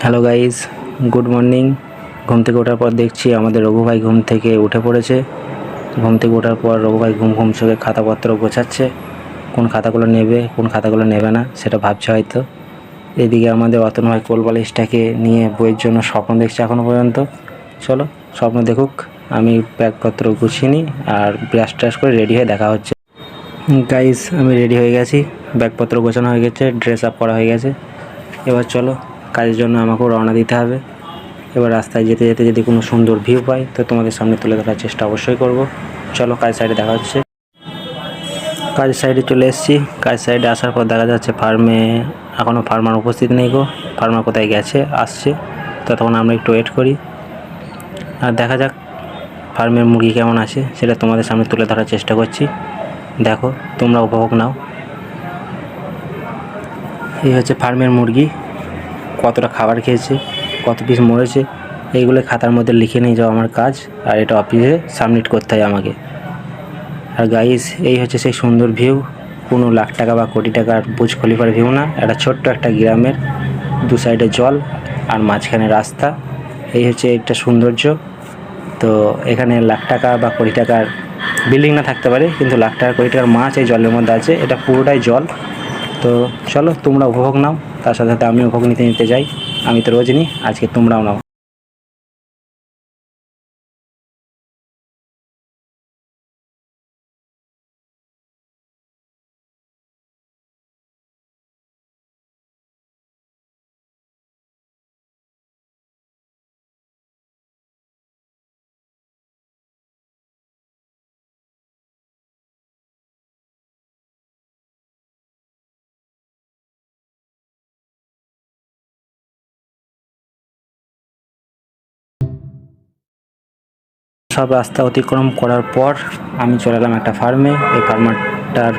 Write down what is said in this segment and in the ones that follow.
Hello guys, good morning. ঘুম থেকে ওঠার পর দেখছি আমাদের রঘু ভাই ঘুম থেকে উঠে পড়েছে। ঘুম থেকে ওঠার পর রঘু ভাই ঘুম চোখে খাতাপত্র গোছাচ্ছে। কোন খাতাগুলো নেবে কোন খাতাগুলো নেবে না সেটা ভাবছে হয়তো। এদিকে আমাদের অতনু ভাই কোলবালিশটাকে নিয়ে বইয়ের জন্য স্বপ্ন দেখছে এখনও পর্যন্ত। চলো স্বপ্ন দেখুক, আমি ব্যাগপত্র গুছিয়ে নিই আর ব্রাশ ট্রাশ করে রেডি হয়ে দেখা হচ্ছে। গাইস, আমি রেডি হয়ে গেছি, ব্যাগপত্র গোছানো হয়ে গেছে, ড্রেস আপ করা হয়ে গেছে। এবার চলো, কাজের জন্য আমাকেও রওনা দিতে হবে। এবার রাস্তায় যেতে যেতে যদি কোনো সুন্দর ভিউ পাই তো তোমাদের সামনে তুলে ধরার চেষ্টা অবশ্যই করব। চলো, কাজ সাইডে দেখা হচ্ছে। কাজ সাইডে চলে এসেছি। কাজ সাইডে আসার পর দেখা যাচ্ছে ফার্মে এখনও ফার্মার উপস্থিত নেই গো। ফার্মার কোথায় গেছে, আসছে, ততক্ষণ আমরা একটু ওয়েট করি আর দেখা যাক ফার্মের মুরগি কেমন আছে সেটা তোমাদের সামনে তুলে ধরার চেষ্টা করছি। দেখো, তোমরা উপভোগ নাও। এই হচ্ছে ফার্মের মুরগি, কতটা খাবার খেয়েছে, কত পিস মরেছে, এইগুলো খাতার মধ্যে লিখে নিয়ে যাওয়া আমার কাজ, আর এটা অফিসে সাবমিট করতে হয় আমাকে। আর গাইস, এই হচ্ছে সেই সুন্দর ভিউ, কোনো লাখ টাকা বা কোটি টাকার বুর্জ খলিফার ভিউ না, এটা ছোট্ট একটা গ্রামের দু সাইডে জল আর মাঝখানে রাস্তা। এই হচ্ছে একটা সৌন্দর্য। তো এখানে লাখ টাকা বা কোটি টাকার বিল্ডিং না থাকতে পারে, কিন্তু লাখ টাকা কোটি টাকার মাছ এই জলের মধ্যে আছে, এটা পুরোটাই জল। তো চলো, তোমরা উপভোগ নাও, তার সাথে সাথে আমি উপভোগ নিতে নিতে যাই। আমি তো রোজ নিই, আজকে তোমরাও নাও। সব রাস্তা অতিক্রম করার পর আমি চলে এলাম একটা ফার্মে। এই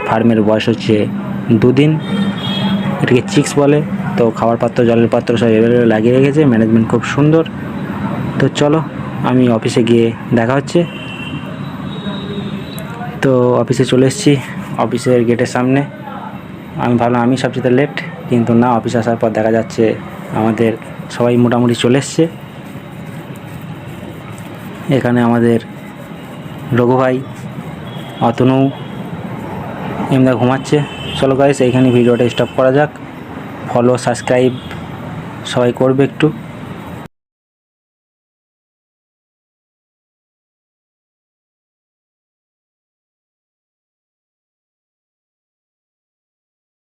ফার্মের বয়স হচ্ছে 2 দিন। এটাকে চিক্স বলে। তো খাবার পাত্র, জলের পাত্র সব এভেলেবেল লাগিয়ে রেখেছে, ম্যানেজমেন্ট খুব সুন্দর। তো চলো, আমি অফিসে গিয়ে দেখা হচ্ছে। তো অফিসে চলে এসেছি, অফিসের গেটের সামনে। আমি ভাবলাম আমি সবচেয়ে লেট, কিন্তু না, অফিসে আসার পর দেখা যাচ্ছে আমাদের সবাই মোটামুটি চলে এসছে। এখানে আমাদের রঘু ভাই, অতনু, এমনি ঘুমাচ্ছে। চলো গাইস, এইখানে ভিডিওটা স্টপ করা যাক। ফলো সাবস্ক্রাইব সবাই করবে একটু।